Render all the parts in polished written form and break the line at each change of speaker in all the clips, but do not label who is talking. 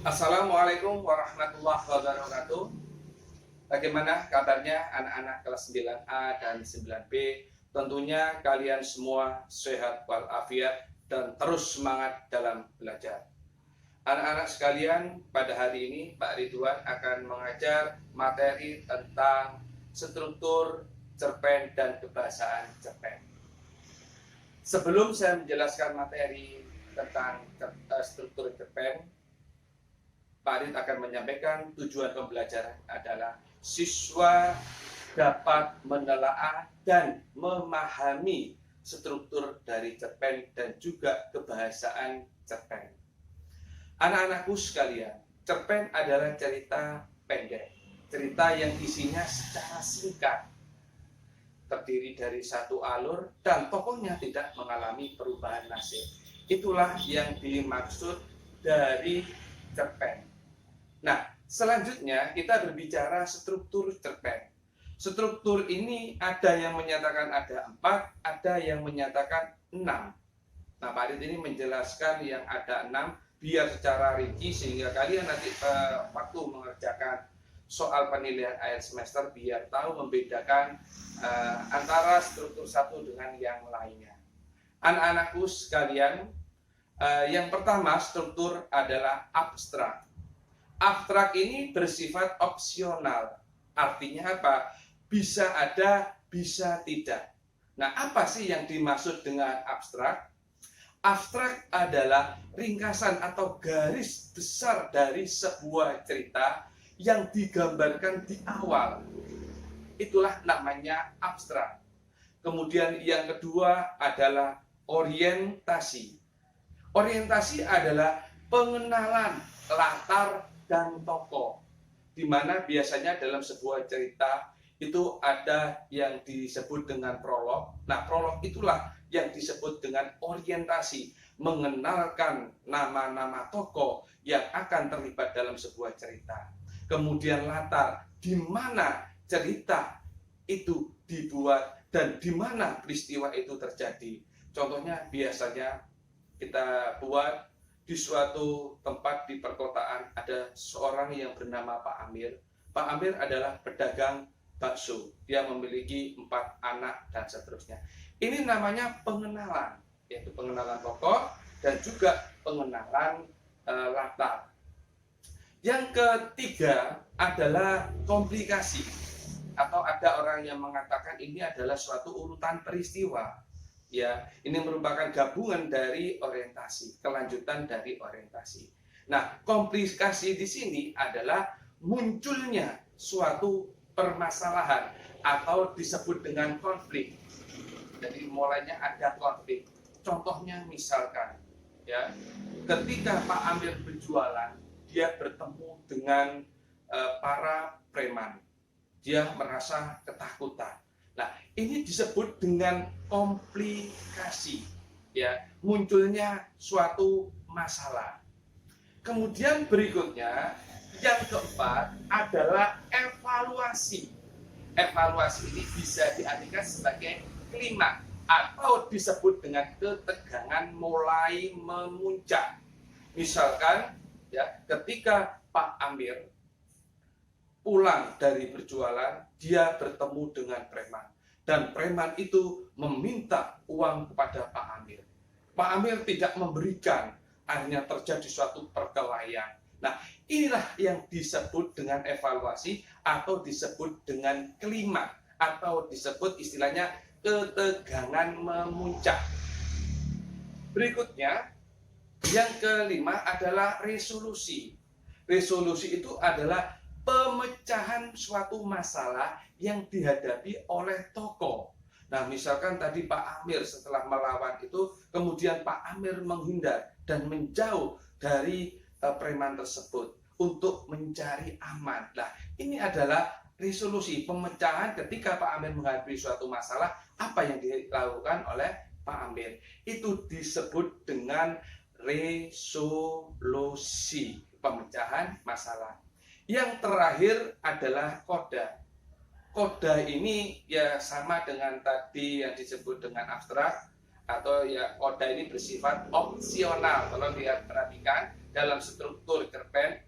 Assalamualaikum warahmatullahi wabarakatuh. Bagaimana kabarnya anak-anak kelas 9A dan 9B? Tentunya kalian semua sehat walafiat dan terus semangat dalam belajar. Anak-anak sekalian, pada hari ini Pak Ridwan akan mengajar materi tentang struktur cerpen dan kebahasaan cerpen. Sebelum saya menjelaskan materi tentang struktur cerpen, Pak Rid akan menyampaikan tujuan pembelajaran adalah siswa dapat menelaah dan memahami struktur dari cerpen dan juga kebahasaan cerpen. Anak-anakku sekalian, cerpen adalah cerita pendek, cerita yang isinya secara singkat, terdiri dari satu alur dan tokohnya tidak mengalami perubahan nasib. Itulah yang dimaksud dari cerpen. Nah, selanjutnya kita berbicara struktur cerpen. Struktur ini ada yang menyatakan ada 4, ada yang menyatakan 6. Nah, Pak Rid ini menjelaskan yang ada 6 biar secara rinci sehingga kalian nanti waktu mengerjakan soal penilaian akhir semester biar tahu membedakan antara struktur satu dengan yang lainnya. Anak-anakku sekalian, yang pertama struktur adalah abstrak. Abstrak ini bersifat opsional. Artinya apa? Bisa ada, bisa tidak. Nah, apa sih yang dimaksud dengan abstrak? Abstrak adalah ringkasan atau garis besar dari sebuah cerita yang digambarkan di awal. Itulah namanya abstrak. Kemudian yang kedua adalah orientasi. Orientasi adalah pengenalan latar dan tokoh, di mana biasanya dalam sebuah cerita itu ada yang disebut dengan prolog. Nah, prolog itulah yang disebut dengan orientasi, mengenalkan nama-nama tokoh yang akan terlibat dalam sebuah cerita. Kemudian latar, di mana cerita itu dibuat dan di mana peristiwa itu terjadi. Contohnya biasanya kita buat di suatu tempat di perkotaan ada seorang yang bernama Pak Amir. Pak Amir adalah pedagang bakso. Dia memiliki 4 anak dan seterusnya. Ini namanya pengenalan, yaitu pengenalan tokoh dan juga pengenalan latar. Yang ketiga adalah komplikasi, atau ada orang yang mengatakan ini adalah suatu urutan peristiwa. Ya, ini merupakan gabungan dari orientasi, kelanjutan dari orientasi. Nah, komplikasi di sini adalah munculnya suatu permasalahan atau disebut dengan konflik. Jadi mulainya ada konflik. Contohnya misalkan, ya, ketika Pak Amir berjualan, dia bertemu dengan para preman. Dia merasa ketakutan. Nah, ini disebut dengan komplikasi, ya, munculnya suatu masalah. Kemudian berikutnya, yang keempat adalah evaluasi. Evaluasi ini bisa diartikan sebagai klimaks atau disebut dengan ketegangan mulai memuncak. Misalkan, ya, ketika Pak Amir pulang dari berjualan, dia bertemu dengan preman. Dan preman itu meminta uang kepada Pak Amir. Pak Amir tidak memberikan, akhirnya terjadi suatu perkelahian. Nah, inilah yang disebut dengan evaluasi atau disebut dengan klimaks atau disebut istilahnya ketegangan memuncak. Berikutnya, yang kelima adalah resolusi. Resolusi itu adalah pemecahan suatu masalah yang dihadapi oleh tokoh. Nah, misalkan tadi Pak Amir setelah melawan itu, kemudian Pak Amir menghindar dan menjauh dari preman tersebut untuk mencari aman. Nah, ini adalah resolusi, pemecahan ketika Pak Amir menghadapi suatu masalah, apa yang dilakukan oleh Pak Amir. Itu disebut dengan resolusi, pemecahan masalah. Yang terakhir adalah koda. Koda ini ya sama dengan tadi yang disebut dengan abstrak, atau ya koda ini bersifat opsional. Kalau lihat perhatikan dalam struktur cerpen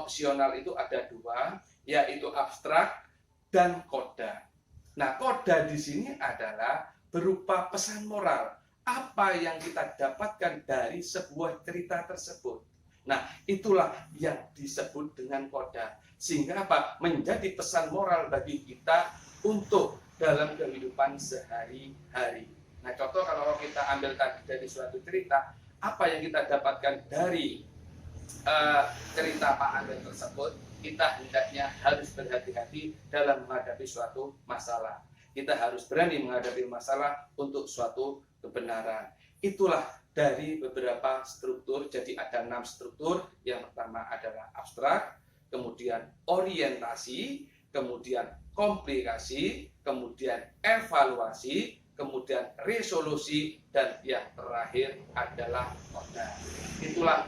opsional itu ada dua, yaitu abstrak dan koda. Nah, koda di sini adalah berupa pesan moral. Apa yang kita dapatkan dari sebuah cerita tersebut. Nah, itulah yang disebut dengan koda. Sehingga apa? Menjadi pesan moral bagi kita untuk dalam kehidupan sehari-hari. Nah, contoh kalau kita ambil tadi dari suatu cerita, apa yang kita dapatkan dari cerita Pak Anden tersebut, kita hendaknya harus berhati-hati dalam menghadapi suatu masalah. Kita harus berani menghadapi masalah untuk suatu kebenaran. Itulah dari beberapa struktur. Jadi ada 6 struktur. Yang pertama adalah abstrak, kemudian orientasi, kemudian komplikasi, kemudian evaluasi, kemudian resolusi, dan yang terakhir adalah koda. Itulah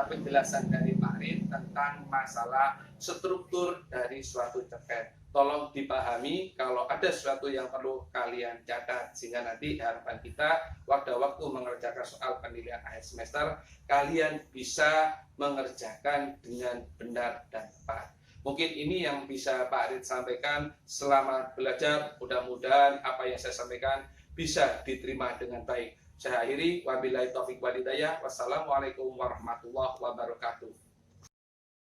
penjelasan dari Pak Rin tentang masalah struktur dari suatu cerpen. Tolong dipahami, kalau ada sesuatu yang perlu kalian catat, sehingga nanti harapan kita waktu-waktu mengerjakan soal penilaian akhir semester, kalian bisa mengerjakan dengan benar dan tepat. Mungkin ini yang bisa Pak Arit sampaikan. Selamat belajar, mudah-mudahan apa yang saya sampaikan bisa diterima dengan baik. Saya akhiri, wabillahi taufiq wal hidayah. Wassalamualaikum warahmatullahi wabarakatuh.